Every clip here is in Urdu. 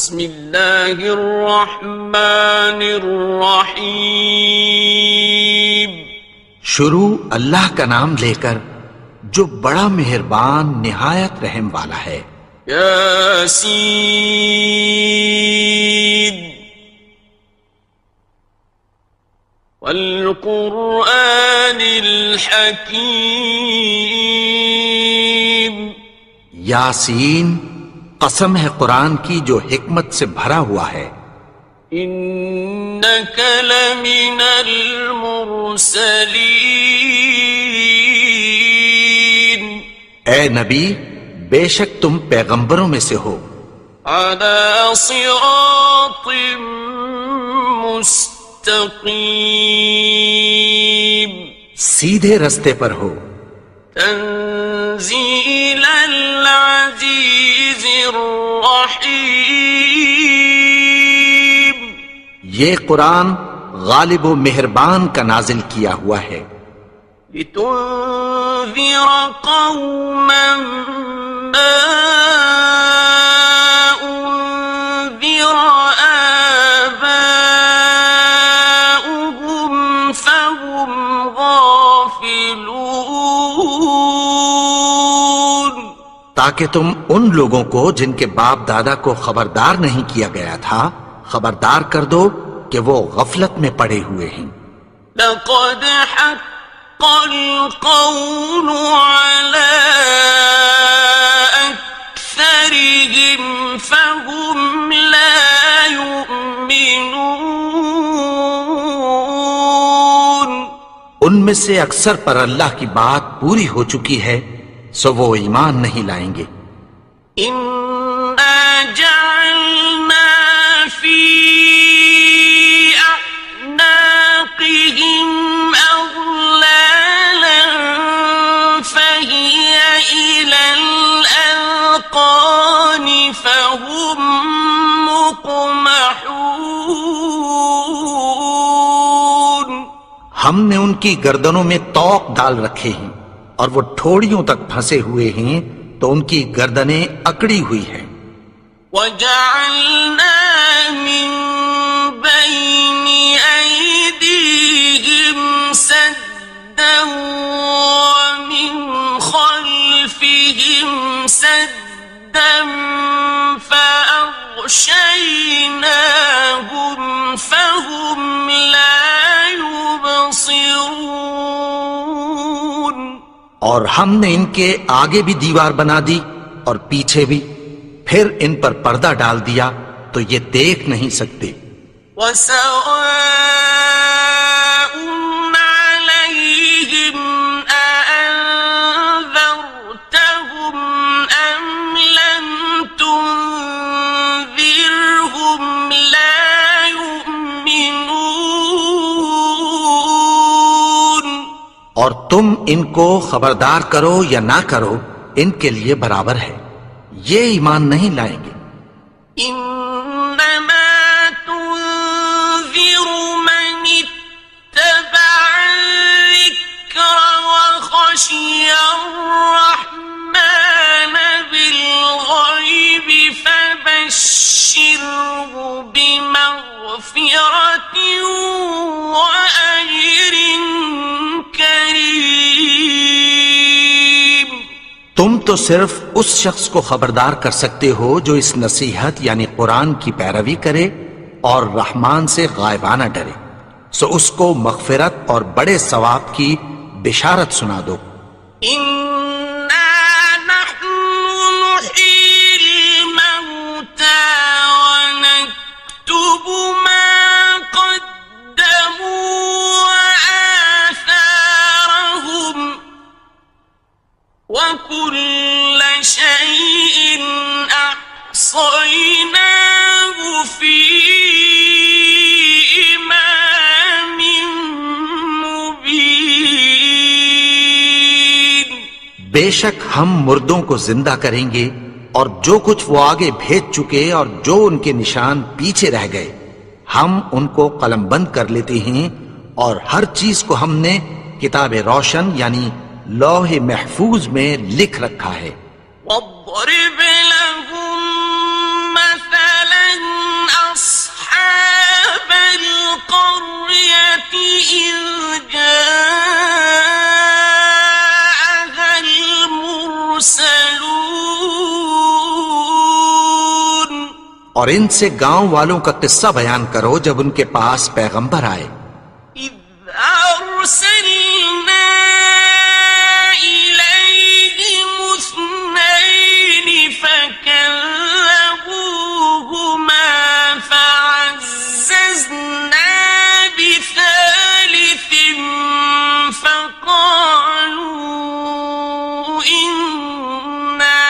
بسم اللہ الرحمن الرحیم. شروع اللہ کا نام لے کر جو بڑا مہربان نہایت رحم والا ہے. یاسین والقرآن الحکیم. یاسین قسم ہے قرآن کی جو حکمت سے بھرا ہوا ہے. انک لمن المرسلین. اے نبی بے شک تم پیغمبروں میں سے ہو. علی صراط مستقیم. سیدھے رستے پر ہو. تنزیل العزیز الرحیم. یہ قرآن غالب و مہربان کا نازل کیا ہوا ہے. لتنذر قوما ما انذر آباؤهم فهم غافلون. تاکہ تم ان لوگوں کو جن کے باپ دادا کو خبردار نہیں کیا گیا تھا خبردار کر دو کہ وہ غفلت میں پڑے ہوئے ہیں. لقد حق القول على أكثرهم فهم لا يؤمنون. ان میں سے اکثر پر اللہ کی بات پوری ہو چکی ہے سو وہ ایمان نہیں لائیں گے. إنا جعلنا في أعناقهم أغلالا فهي إلى الأذقان فهم مقمحون. ہم نے ان کی گردنوں میں طوق ڈال رکھے ہیں اور وہ ٹھوڑیوں تک پھنسے ہوئے ہیں تو ان کی گردنیں اکڑی ہوئی ہیں. وَجَعَلْنَا مِن بَيْنِ أَيْدِيهِمْ سَدًّا وَمِنْ خَلْفِهِمْ سَدًّا فَأَغْشَيْنَاهُمْ فَهُمْ لَا يُبْصِرُونَ. اور ہم نے ان کے آگے بھی دیوار بنا دی اور پیچھے بھی پھر ان پر پردہ ڈال دیا تو یہ دیکھ نہیں سکتے. وَسَوَاءٌ عَلَيْهِمْ أَأَنذَرْتَهُمْ أَمْ لَمْ تُنذِرْهُمْ لَا يُؤْمِنُونَ. اور تم ان کو خبردار کرو یا نہ کرو ان کے لیے برابر ہے یہ ایمان نہیں لائیں گے. إنما تنذر من اتبع الذكر وخشي الرحمن بالغيب فبشره بمغفرة وأجر كريم. تم تو صرف اس شخص کو خبردار کر سکتے ہو جو اس نصیحت یعنی قرآن کی پیروی کرے اور رحمان سے غائبانہ ڈرے سو اس کو مغفرت اور بڑے ثواب کی بشارت سنا دو. إنا نحن نحيي الموتى ونكتب ما قدموا وآثارهم وكل شيء أحصيناه في إمام مبين. بے شک ہم مردوں کو زندہ کریں گے اور جو کچھ وہ آگے بھیج چکے اور جو ان کے نشان پیچھے رہ گئے ہم ان کو قلم بند کر لیتے ہیں اور ہر چیز کو ہم نے کتاب روشن یعنی لوح محفوظ میں لکھ رکھا ہے. واضرب لهم مثلا إذ جاءها المرسلون اور ان سے گاؤں والوں کا قصہ بیان کرو جب ان کے پاس پیغمبر آئے. إذ أرسلنا إليهم اثنين فكذبوهما فعززنا بثالث فقالوا إنا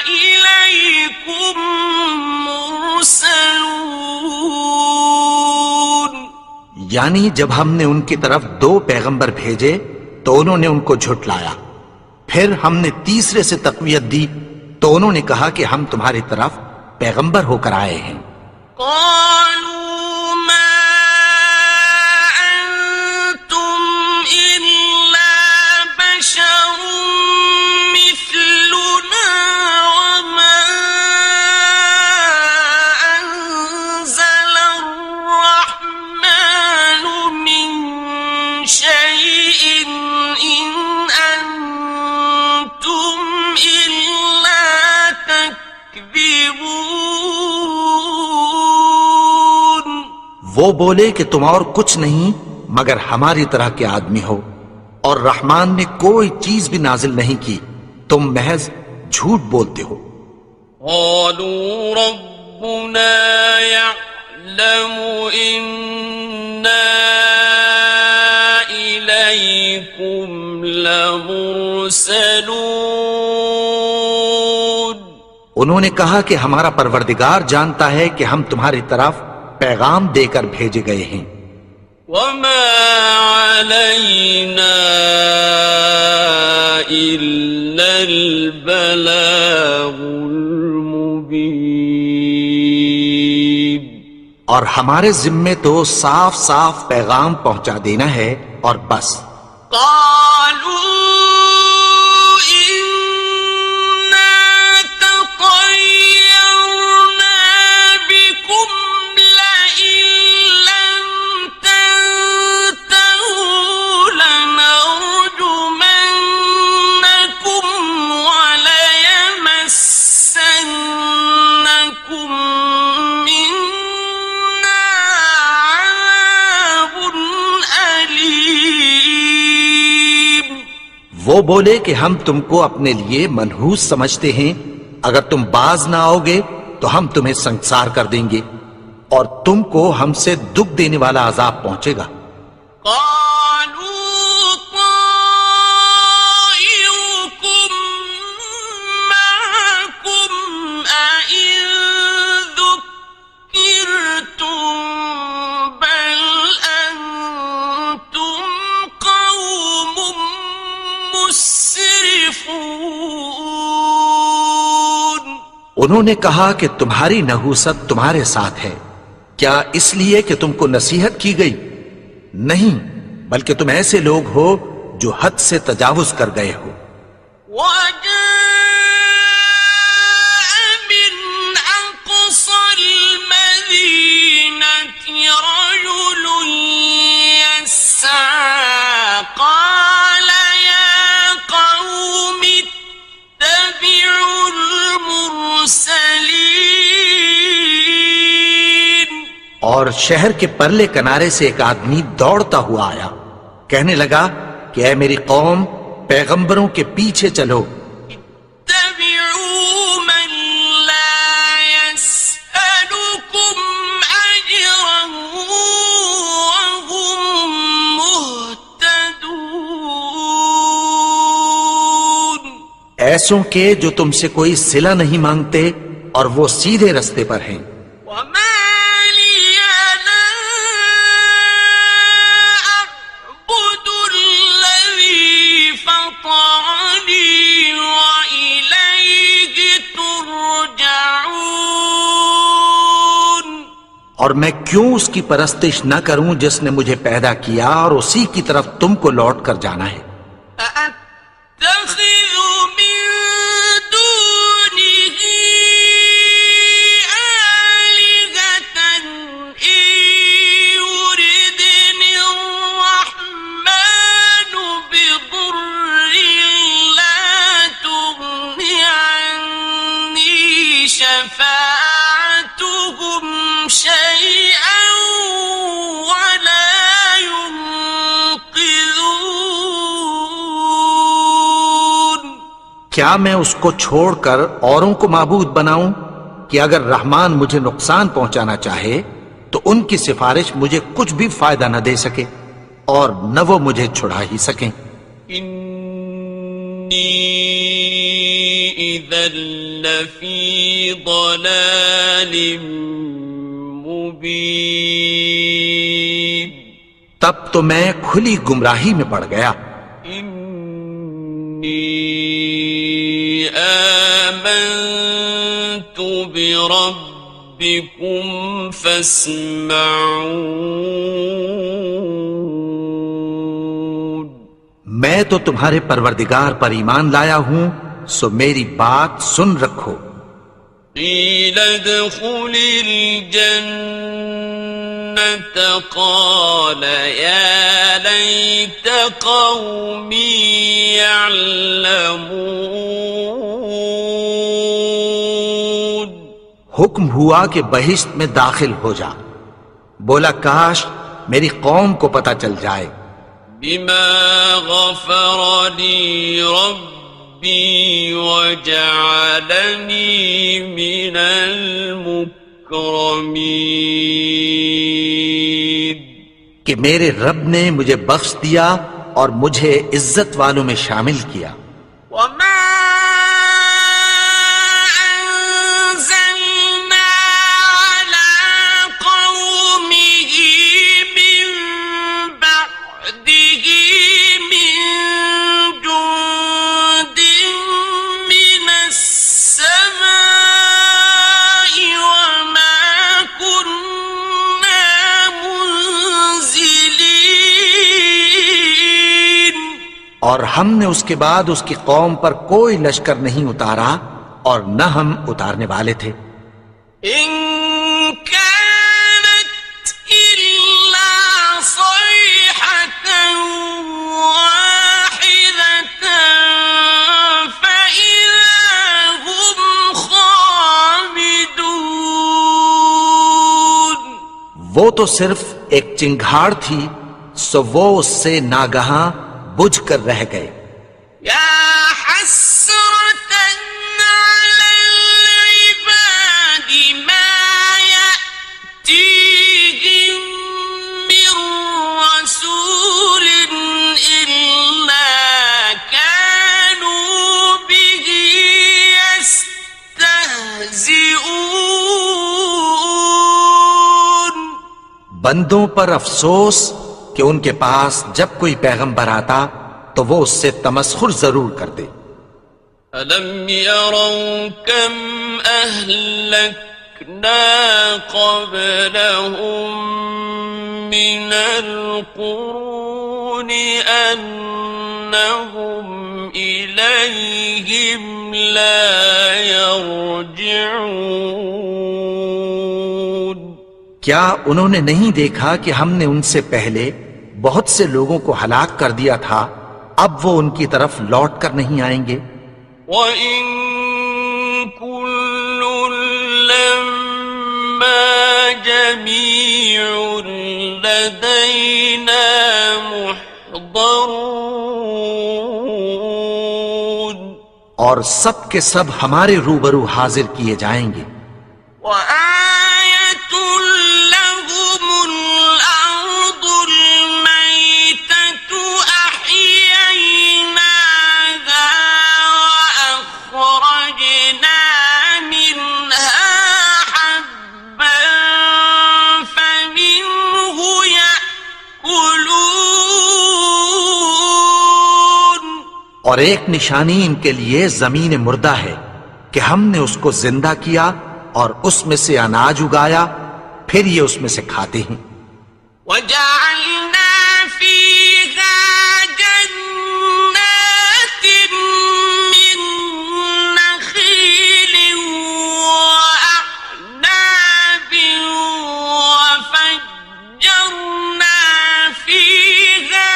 إليكم مرسلون. یعنی جب ہم نے ان کی طرف 2 پیغمبر بھیجے تو انہوں نے ان کو جھٹلایا. پھر ہم نے تیسرے سے تقویت دی تو انہوں نے کہا کہ ہم تمہاری طرف پیغمبر ہو کر آئے ہیں. قالوا ما أنتم إلا بشر مثلنا وما أنزل الرحمن من شيء إن أنتم إلا تكذبون. وہ بولے کہ تم اور کچھ نہیں مگر ہماری طرح کے آدمی ہو اور رحمان نے کوئی چیز بھی نازل نہیں کی، تم محض جھوٹ بولتے ہو. قالوا ربنا يعلم إنا إليكم لمرسلون. انہوں نے کہا کہ ہمارا پروردگار جانتا ہے کہ ہم تمہاری طرف پیغام دے کر بھیجے گئے ہیں. وما علينا إلا البلاغ المبين. اور ہمارے ذمے تو صاف صاف پیغام پہنچا دینا ہے اور بس. قالوا إنا تطيرنا بكم لئن لم تنتهوا لنرجمنكم وليمسنكم منا عذاب أليم. وہ بولے کہ ہم تم کو اپنے لیے منحوس سمجھتے ہیں، اگر تم باز نہ آؤ گے تو ہم تمہیں سنسار کر دیں گے اور تم کو ہم سے دکھ دینے والا عذاب پہنچے گا. قالوا طائركم معكم أئن ذكرتم بل أنتم قوم مسرفون. انہوں نے کہا کہ تمہاری نحوست تمہارے ساتھ ہے، کیا اس لیے کہ تم کو نصیحت کی گئی؟ نہیں، بلکہ تم ایسے لوگ ہو جو حد سے تجاوز کر گئے ہو. وجاء من أقصى المدينة رجل يسعى قال يا قوم اتبعوا المرسلين. اور شہر کے پرلے کنارے سے ایک آدمی دوڑتا ہوا آیا، کہنے لگا کہ اے میری قوم، پیغمبروں کے پیچھے چلو. اتبعوا من لا يسألكم أجرا وهم مهتدون. ایسوں کے جو تم سے کوئی صلہ نہیں مانگتے اور وہ سیدھے رستے پر ہیں. وما لي لا أعبد الذي فطرني وإليه ترجعون. اور میں کیوں اس کی پرستش نہ کروں جس نے مجھے پیدا کیا اور اسی کی طرف تم کو لوٹ کر جانا ہے. أأتخذ من دونه آلهة إن يردني شفاعتهم شيئا ولا ينقذون. کیا میں اس کو چھوڑ کر اوروں کو معبود بناؤں کہ اگر رحمان مجھے نقصان پہنچانا چاہے تو ان کی سفارش مجھے کچھ بھی فائدہ نہ دے سکے اور نہ وہ مجھے چھڑا ہی سکیں. انی اذا لفی ضلال مبین. تب تو میں کھلی گمراہی میں پڑ گیا. انی آمنت بربکم فاسمعون. میں تو تمہارے پروردگار پر ایمان لایا ہوں سو میری بات سن رکھو. قیل ادخل الجنة قال یا لیت قومی یعلمون. حکم ہوا کہ بہشت میں داخل ہو جا. بولا کاش میری قوم کو پتہ چل جائے. بما غفر لی ربی وجعلنی من المکرمین. کہ میرے رب نے مجھے بخش دیا اور مجھے عزت والوں میں شامل کیا. وما أنزلنا على قومه من بعده من جند من السماء وما كنا منزلين. اور ہم نے اس کے بعد اس کی قوم پر کوئی لشکر نہیں اتارا اور نہ ہم اتارنے والے تھے. إن كانت إلا صيحة واحدة فإذا هم خامدون. وہ تو صرف ایک چنگھاڑ تھی سو وہ اس سے ناگہاں بجھ کر رہ گئے. يا حسرة على العباد ما يأتيهم من رسول إلا كانوا به يستهزئون. بندوں پر افسوس کہ ان کے پاس جب کوئی پیغمبر آتا تو وہ اس سے تمسخر ضرور کرتے. ألم يروا كم أهلكنا قبلهم من القرون أنهم إليهم لا يرجعون. کیا انہوں نے نہیں دیکھا کہ ہم نے ان سے پہلے بہت سے لوگوں کو ہلاک کر دیا تھا، اب وہ ان کی طرف لوٹ کر نہیں آئیں گے؟ وَإِن كُلٌّ لَمَّا جَمِيعٌ لَدَيْنَا مُحْضَرُونَ. اور سب کے سب ہمارے روبرو حاضر کیے جائیں گے. وَآيَةٌ لَهُمُ الْأَرْضُ الْمَيْتَةُ أَحْيَيْنَاهَا وَأَخْرَجْنَا مِنْهَا حَبًّا فَمِنْهُ يَأْكُلُونَ. اور ایک نشانی ان کے لیے زمین مردہ ہے کہ ہم نے اس کو زندہ کیا اور اس میں سے اناج اگایا، پھر یہ اس میں سے کھاتے ہیں. وَجَعَلْنَا فِيهَا جَنَّاتٍ مِّن نَخِيلٍ وَأَعْنَابٍ وَفَجَّرْنَا فِيهَا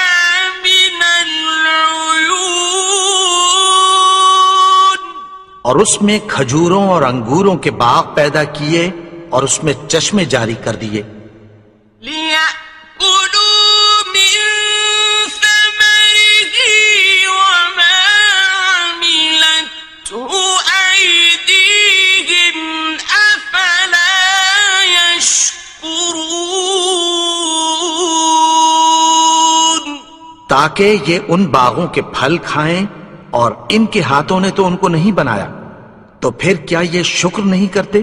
مِنَ الْعُيُونِ. اور اس میں کھجوروں اور انگوروں کے باغ پیدا کیے اور اس میں چشمے جاری کر دیے، لِيَأْكُلُوا مِن ثَمَرِهِ وَمَا عَمِلَتْهُ أَيْدِيهِمْ أَفَلَا يَشْكُرُونَ تاکہ یہ ان باغوں کے پھل کھائیں، اور ان کے ہاتھوں نے تو ان کو نہیں بنایا، تو پھر کیا یہ شکر نہیں کرتے؟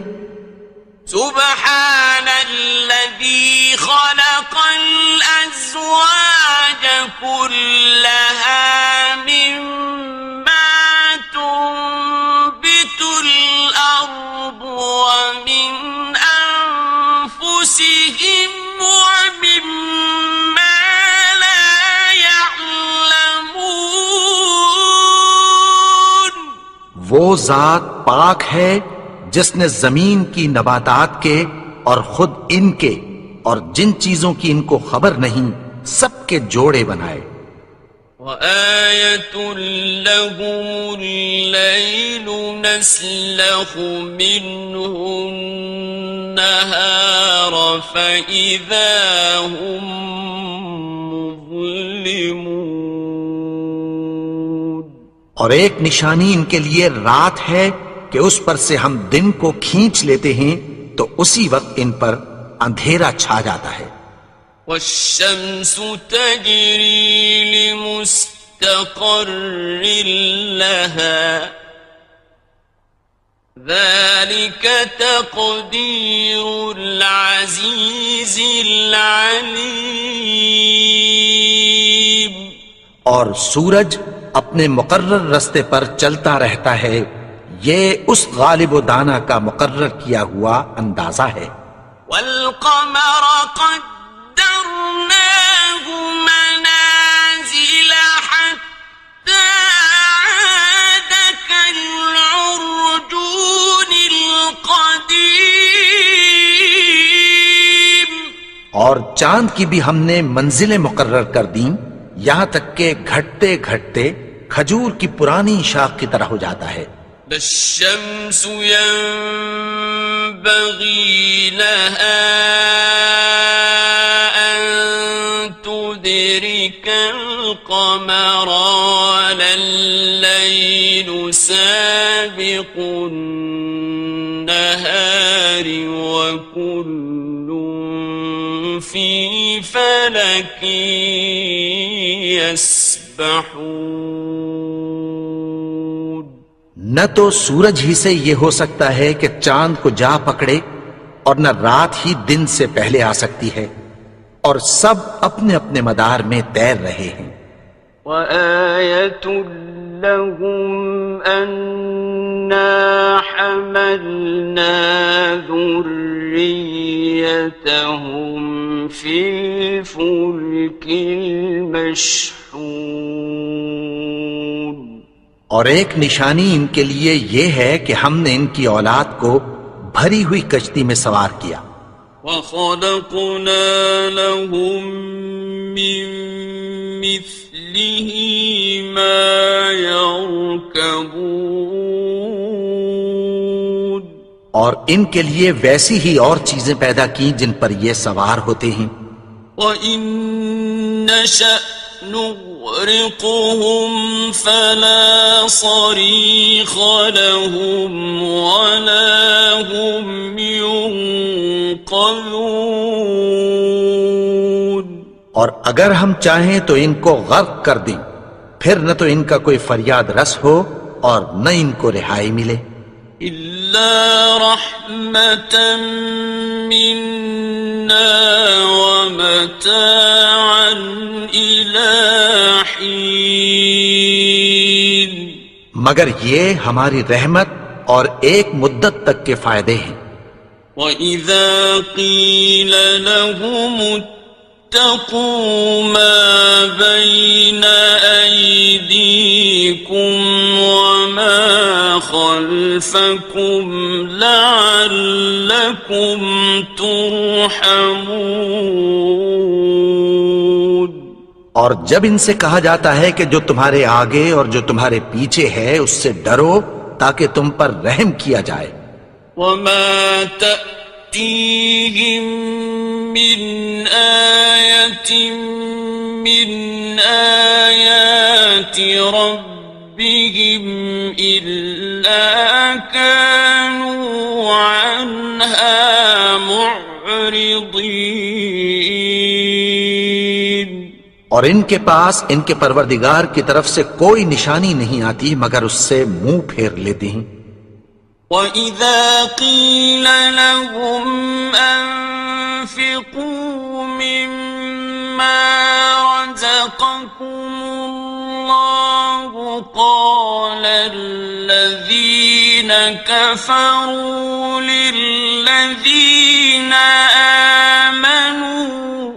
سبحان الذي خلق الأزواج كلها مما تنبت الأرض ومن أنفسهم ومما لا يعلمون وہ ذات پاک ہے جس نے زمین کی نباتات کے اور خود ان کے اور جن چیزوں کی ان کو خبر نہیں سب کے جوڑے بنائے۔ وَآيَةٌ لَهُمُ اللَّيْلُ نَسْلَخُ مِنْهُ النَّهَارَ فَإِذَا هُمْ مُظْلِمُونَ اور ایک نشانی ان کے لیے رات ہے کہ اس پر سے ہم دن کو کھینچ لیتے ہیں تو اسی وقت ان پر اندھیرا چھا جاتا ہے۔ وَالشَّمْسُ تَجْرِي لِمُسْتَقَرٍّ لَهَا ذَلِكَ تَقْدِيرُ الْعَزِيزِ الْعَلِيمِ اور سورج اپنے مقرر رستے پر چلتا رہتا ہے، یہ اس غالب و دانا کا مقرر کیا ہوا اندازہ ہے۔ وَالْقَمَرَ قَدَّرْنَاهُ مَنَازِلَ حَتَّى عَادَ كَالْعُرْجُونِ الْقَدِيمِ اور چاند کی بھی ہم نے منزلیں مقرر کر دیں، یہاں تک کہ گھٹتے گھٹتے کھجور کی پرانی شاخ کی طرح ہو جاتا ہے۔ لا الشمس ينبغي لها أن تدرك القمر ولا الليل سابق النهار وكل في فلك يسبحون نہ تو سورج ہی سے یہ ہو سکتا ہے کہ چاند کو جا پکڑے، اور نہ رات ہی دن سے پہلے آ سکتی ہے، اور سب اپنے اپنے مدار میں تیر رہے ہیں۔ وَآيَةٌ لَهُمْ أَنَّا حَمَلْنَا ذُرِّيَّتَهُمْ فِي الْفُلْكِ الْمَشْحُونِ اور ایک نشانی ان کے لیے یہ ہے کہ ہم نے ان کی اولاد کو بھری ہوئی کشتی میں سوار کیا۔ وَخَلَقْنَا لَهُم مِّن مِّثْلِهِ مَا يَرْكَبُونَ اور ان کے لیے ویسی ہی اور چیزیں پیدا کی جن پر یہ سوار ہوتے ہیں۔ وَإِن نَّشَأْ نُغْرِقْهُمْ فَلَا صَرِيخَ لَهُمْ وَلَا هُمْ يُنقَذُونَ اور اگر ہم چاہیں تو ان کو غرق کر دیں، پھر نہ تو ان کا کوئی فریاد رس ہو اور نہ ان کو رہائی ملے۔ إِلَّا رَحْمَةً مِّنَّا وَمَتَاعًا إِلَىٰ حِينٍ مگر یہ ہماری رحمت اور ایک مدت تک کے فائدے ہیں۔ وَإِذَا قِيلَ لَهُمُ اتَّقُوا مَا بَيْنَ أَيْدِيكُمْ وَمَا خَلْفَكُمْ لَعَلَّكُمْ تُرْحَمُونَ اور جب ان سے کہا جاتا ہے کہ جو تمہارے آگے اور جو تمہارے پیچھے ہے اس سے ڈرو تاکہ تم پر رحم کیا جائے۔ وما تأتيهم من آية من آيات ربهم إلا كانوا عنها معرضين۔ اور ان کے پاس ان کے پروردگار کی طرف سے کوئی نشانی نہیں آتی مگر اس سے منہ پھیر لیتے ہیں۔ وَإِذَا قِيلَ لَهُمْ أَنفِقُوا مِمَّا رَزَقَكُمُ اللَّهُ قَالَ الَّذِينَ كَفَرُوا لِلَّذِينَ آمنوا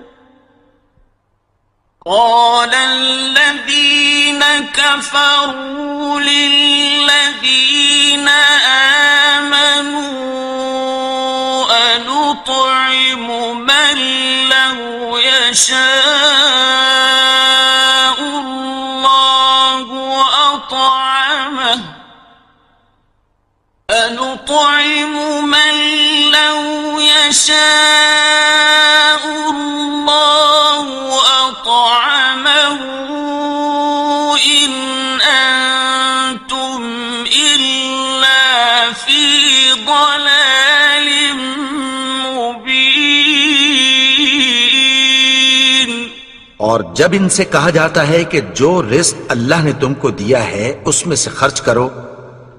أنطعم من لو يشاء الله أطعمه أنطعم من لو يشاء الله أطعمه إن أنتم إلا في ضلال مبين۔ اور جب ان سے کہا جاتا ہے کہ جو رزق اللہ نے تم کو دیا ہے اس میں سے خرچ کرو،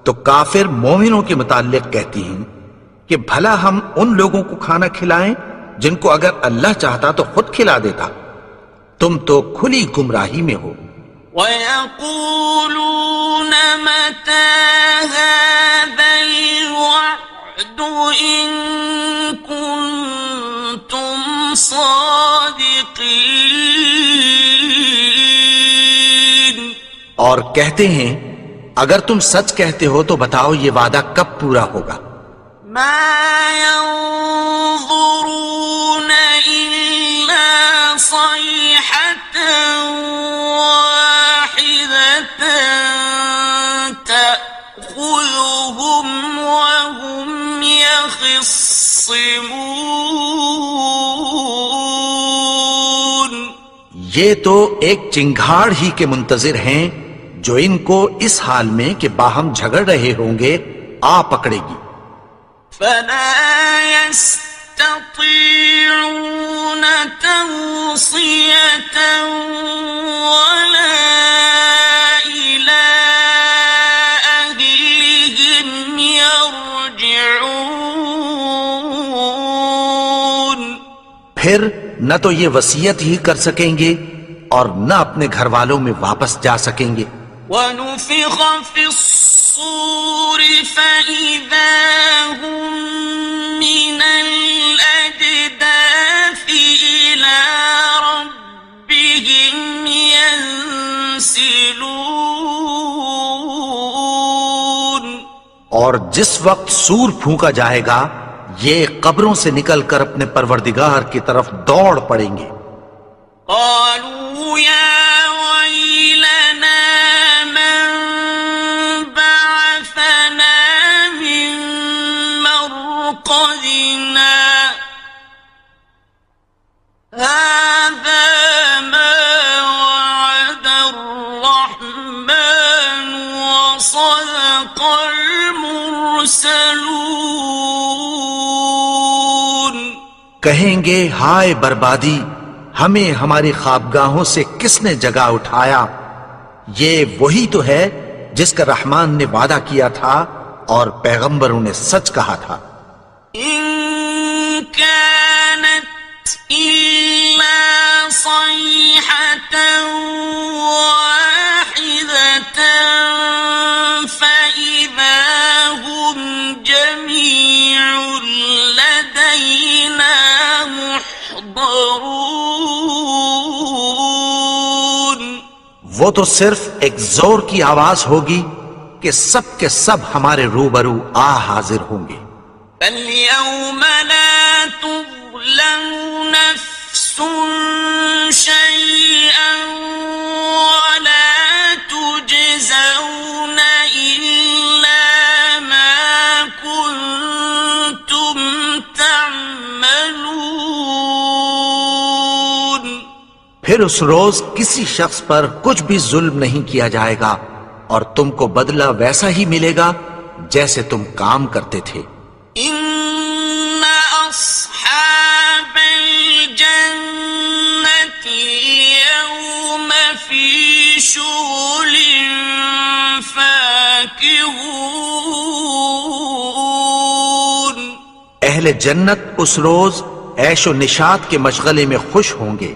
تو کافر مومنوں کے متعلق کہتی ہیں کہ بھلا ہم ان لوگوں کو کھانا کھلائیں جن کو اگر اللہ چاہتا تو خود کھلا دیتا، تم تو کھلی گمراہی میں ہو۔ وَيَقُولُونَ مَتَى هَذَا الْوَعْدُ إِن كُنتُمْ صَادِقِينَ۔ اور کہتے ہیں اگر تم سچ کہتے ہو تو بتاؤ یہ وعدہ کب پورا ہوگا۔ مَا يَنظُرُونَ إِلَّا صَيْحَةً وَاحِدَةً تَأْخُذُهُمْ وَهُمْ يَخِصِّمُونَ۔ یہ تو ایک چنگھاڑ ہی کے منتظر ہیں جو ان کو اس حال میں کہ باہم جھگڑ رہے ہوں گے آ پکڑے گی۔ فَلَا يَسْتَطِيعُونَ تَوْصِيَةً وَلَا إِلَىٰ أَهْلِهِمْ يَرْجِعُونَ۔ پھر نہ تو یہ وصیت ہی کر سکیں گے اور نہ اپنے گھر والوں میں واپس جا سکیں گے۔ وَنُفِخَ فِي الصُّورِ فَإِذَا هُم مِّنَ الْأَجْدَاثِ إِلَىٰ رَبِّهِمْ يَنسِلُونَ۔ اور جس وقت سور پھونکا جائے گا یہ قبروں سے نکل کر اپنے پروردگار کی طرف دوڑ پڑیں گے۔ قالوا يا ويلنا من بعثنا من مرقدنا هذا ما وعد الرحمن وصدق المرسلون۔ کہیں گے ہائے بربادی، ہمیں ہماری خوابگاہوں سے کس نے جگا اٹھایا؟ یہ وہی تو ہے جس کا رحمان نے وعدہ کیا تھا اور پیغمبروں نے سچ کہا تھا۔ إن كانت إلا صيحة واحدة فإذا هم جميع لدينا محضرون۔ وہ تو صرف ایک زور کی آواز ہوگی کہ سب کے سب ہمارے روبرو آ حاضر ہوں گے۔ فَالْيَوْمَ لَا تُظْلَمُ نَفْسٌ شَيْئًا وَلَا تُجْزَوْنَ إِلَّا پھر اس روز کسی شخص پر کچھ بھی ظلم نہیں کیا جائے گا اور تم کو بدلہ ویسا ہی ملے گا جیسے تم کام کرتے تھے۔ إن أصحاب الجنة اليوم في شغل فاكهون۔ اہل جنت اس روز عیش و نشاط کے مشغلے میں خوش ہوں گے۔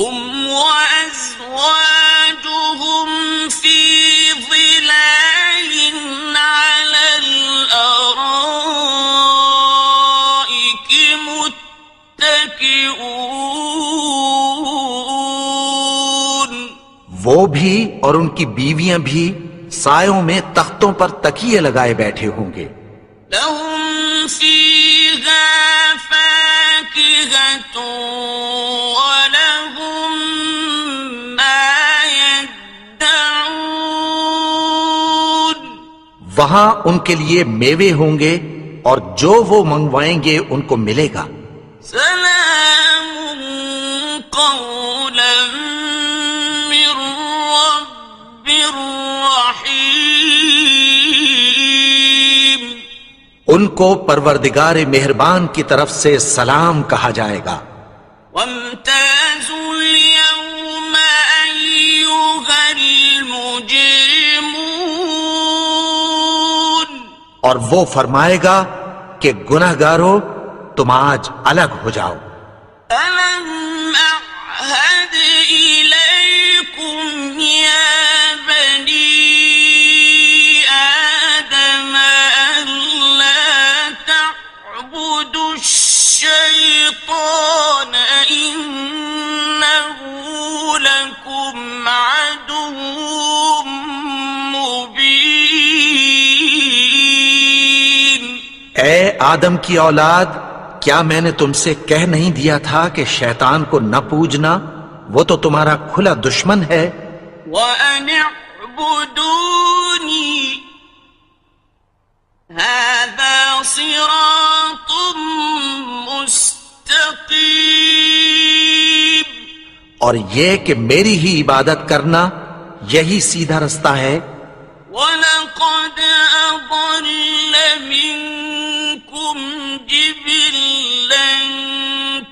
هم وأزواجهم في ظلال على الأرائك متكئون۔ وہ بھی اور ان کی بیویاں بھی سایوں میں تختوں پر تکیے لگائے بیٹھے ہوں گے۔ لهم فيها فاكهة ولهم ما يدعون۔ وہاں ان کے لیے میوے ہوں گے اور جو وہ منگوائیں گے ان کو ملے گا۔ سلام قولا من رب رحيم۔ ان کو پروردگار مہربان کی طرف سے سلام کہا جائے گا۔ وامتازوا اليوم أيها المجرمون۔ اور وہ فرمائے گا کہ گنہگارو تم آج الگ ہو جاؤ۔ ألم أعهد إليكم يا بني آدم ألا تعبدوا الشيطان إنه لكم عدو مبين۔ اے آدم کی اولاد، کیا میں نے تم سے کہہ نہیں دیا تھا کہ شیطان کو نہ پوجنا، وہ تو تمہارا کھلا دشمن ہے۔ وَأَنِ اعْبُدُونِي هَذَا صِرَاطٌ مُسْتَقِيمٌ۔ اور یہ کہ میری ہی عبادت کرنا یہی سیدھا رستہ ہے۔ وَلَقَدْ أَضَلَّ مِنكُمْ جِبِلًّا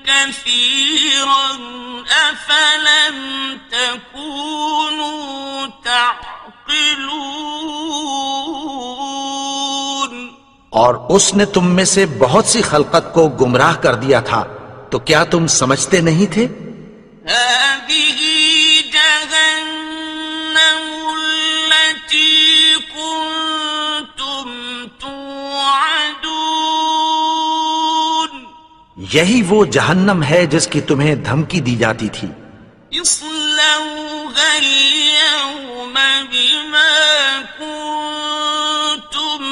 كَثِيرًا أَفَلَمْ تَكُونُوا تَعْقِلُونَ۔ اور اس نے تم میں سے بہت سی خلقت کو گمراہ کر دیا تھا، تو کیا تم سمجھتے نہیں تھے؟ هذه جهنم التي كنتم توعدون۔ یہی وہ جہنم ہے جس کی تمہیں دھمکی دی جاتی تھی۔ اصلوها اليوم بما كنتم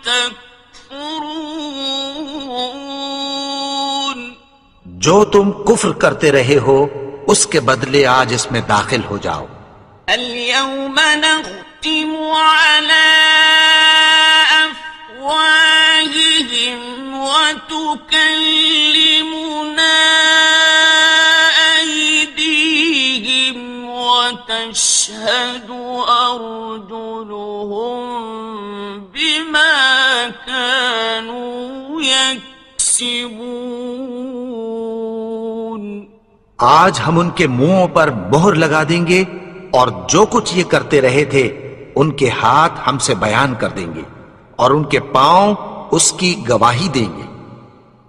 تكفرون۔ جو تم کفر کرتے رہے ہو اس کے بدلے آج اس میں داخل ہو جاؤ۔ اليوم نختم على أفواههم وتكلمنا أيديهم وتشهد أرجلهم بما كانوا يكسبون۔ آج ہم ان کے منہوں پر مہر لگا دیں گے اور جو کچھ یہ کرتے رہے تھے ان کے ہاتھ ہم سے بیان کر دیں گے اور ان کے پاؤں اس کی گواہی دیں گے۔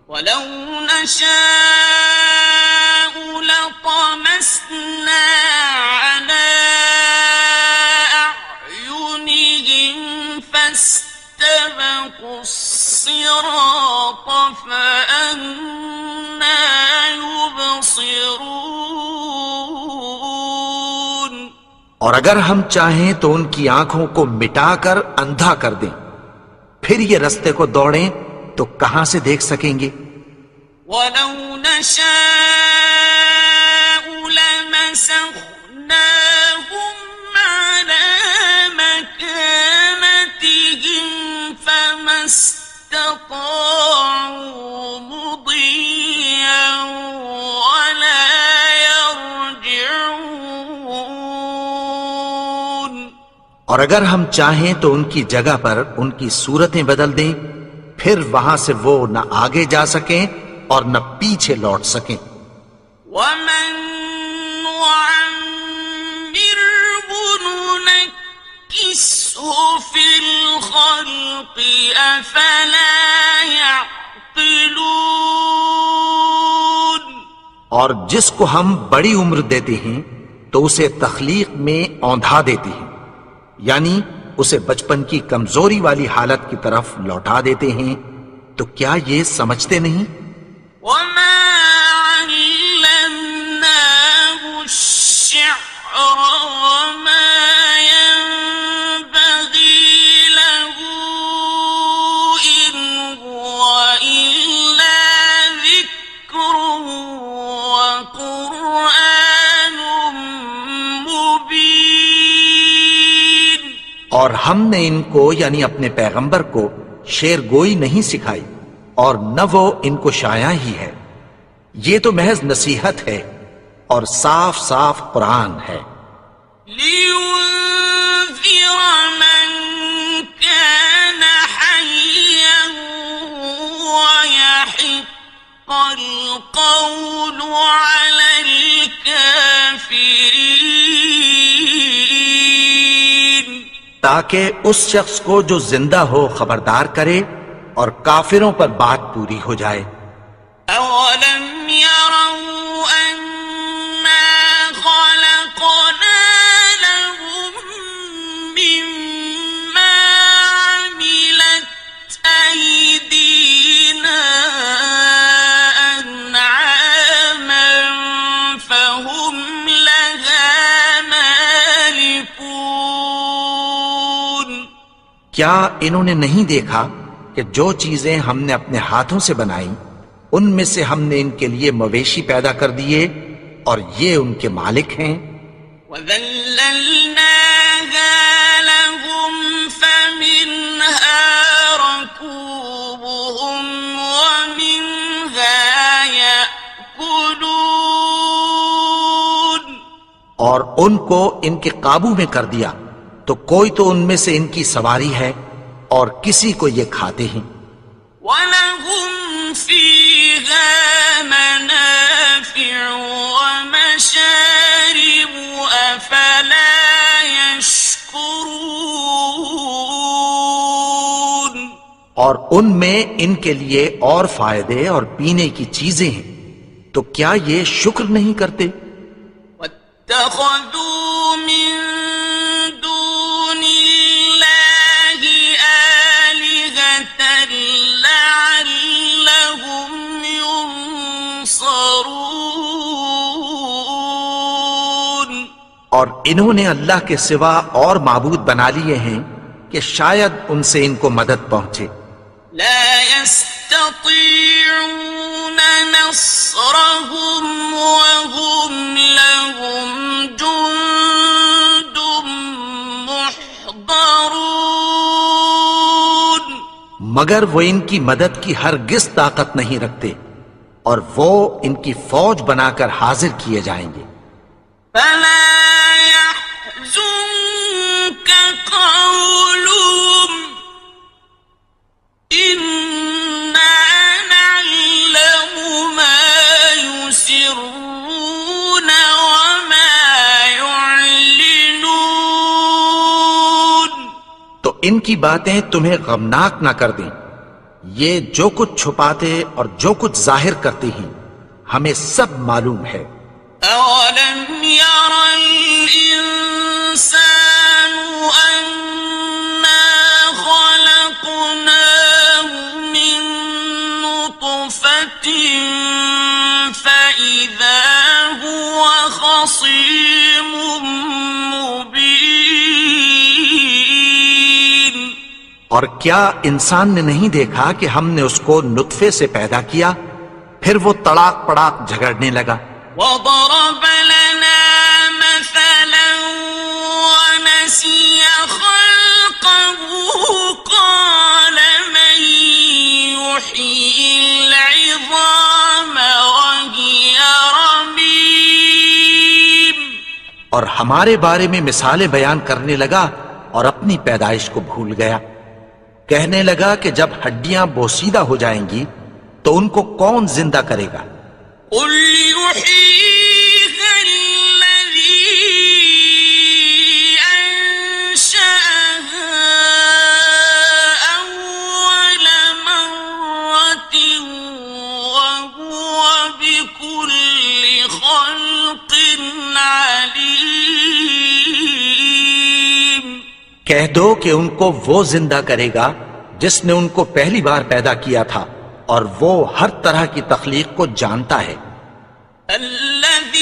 وَلَوْ نَشَاءُ لَطَمَسْنَا عَلَىٰ أَعْيُنِهِمْ فَاسْتَبَقُوا الصِّرَاطَ فَأَنَّىٰ يُبْصِرُونَ۔ اور اگر ہم چاہیں تو ان کی آنکھوں کو مٹا کر اندھا کر دیں، پھر یہ رستے کو دوڑیں تو کہاں سے دیکھ سکیں گے؟ وَلَوْ نَشَاءُ لَمَسَخْنَاهُمْ عَلَىٰ مَكَانَتِهِمْ فَمَا اسْتَطَاعُوا مُضِيًّا وَلَا يَرْجِعُونَ۔ اور اگر ہم چاہیں تو ان کی جگہ پر ان کی صورتیں بدل دیں، پھر وہاں سے وہ نہ آگے جا سکیں اور نہ پیچھے لوٹ سکیں۔ ومن نعمره ننكسه في الخلق أفلا يعقلون۔ اور جس کو ہم بڑی عمر دیتے ہیں تو اسے تخلیق میں اوندھا دیتے ہیں، یعنی اسے بچپن کی کمزوری والی حالت کی طرف لوٹا دیتے ہیں، تو کیا یہ سمجھتے نہیں؟ وما علمناه الشعر وما ينبغي له إن هو إلا ذكر وقرآن مبين۔ اور ہم نے ان کو یعنی اپنے پیغمبر کو شعر گوئی نہیں سکھائی، اور نہ وہ ان کو شایع ہی ہے، یہ تو محض نصیحت ہے اور صاف صاف قرآن ہے۔ لينذر من كان حيا ويحق القول على الكافرين۔ تاکہ اس شخص کو جو زندہ ہو خبردار کرے اور کافروں پر بات پوری ہو جائے۔ أولم يروا أنا خلقنا لهم مما عملت أيدينا أنعاما فهم لها مالكون۔ کیا انہوں نے نہیں دیکھا کہ جو چیزیں ہم نے اپنے ہاتھوں سے بنائیں ان میں سے ہم نے ان کے لیے مویشی پیدا کر دیے اور یہ ان کے مالک ہیں۔ وَذَلَّلْنَاهَا لَهُمْ فَمِنْهَا رَكُوبُهُمْ وَمِنْهَا يَأْكُلُونَ۔ اور ان کو ان کے قابو میں کر دیا تو کوئی تو ان میں سے ان کی سواری ہے اور کسی کو یہ کھاتے ہیں۔ وَلَهُمْ فِيهَا مَنَافِعُ وَمَشَارِبُ أَفَلَا يَشْكُرُونَ۔ اور ان میں ان کے لیے اور فائدے اور پینے کی چیزیں ہیں، تو کیا یہ شکر نہیں کرتے؟ وَاتَّخَذُوا مِن دُونِ اللَّهِ آلِهَةً لَعَلَّهُمْ يُنصَرُونَ۔ اور انہوں نے اللہ کے سوا اور معبود بنا لیے ہیں کہ شاید ان سے ان کو مدد پہنچے۔ لا يستطيعون نصرهم وهم لهم جند محضرون۔ مگر وہ ان کی مدد کی ہرگز طاقت نہیں رکھتے اور وہ ان کی فوج بنا کر حاضر کیے جائیں گے۔ فلا يحزنك قولهم إنا نعلم ما يسرون وما يعلنون۔ تو ان کی باتیں تمہیں غمناک نہ کر دیں، یہ جو کچھ چھپاتے اور جو کچھ ظاہر کرتے ہیں ہمیں سب معلوم ہے۔ أولم ير الإنسان أنا خلقناه من نطفة فإذا هو خصيم مبين۔ اور کیا انسان نے نہیں دیکھا کہ ہم نے اس کو نطفے سے پیدا کیا، پھر وہ تڑاک پڑاک جھگڑنے لگا۔ وضرب لنا مثلا ونسي خلقه قال من يحيي العظام وهي رميم۔ اور ہمارے بارے میں مثالیں بیان کرنے لگا اور اپنی پیدائش کو بھول گیا۔ کہنے لگا کہ جب ہڈیاں بوسیدہ ہو جائیں گی تو ان کو کون زندہ کرے گا؟ قل يحييها الذي أنشأها أول مرة وهو بكل خلق عليم۔ کہہ دو کہ ان کو وہ زندہ کرے گا جس نے ان کو پہلی بار پیدا کیا تھا، اور وہ ہر طرح کی تخلیق کو جانتا ہے۔ الذي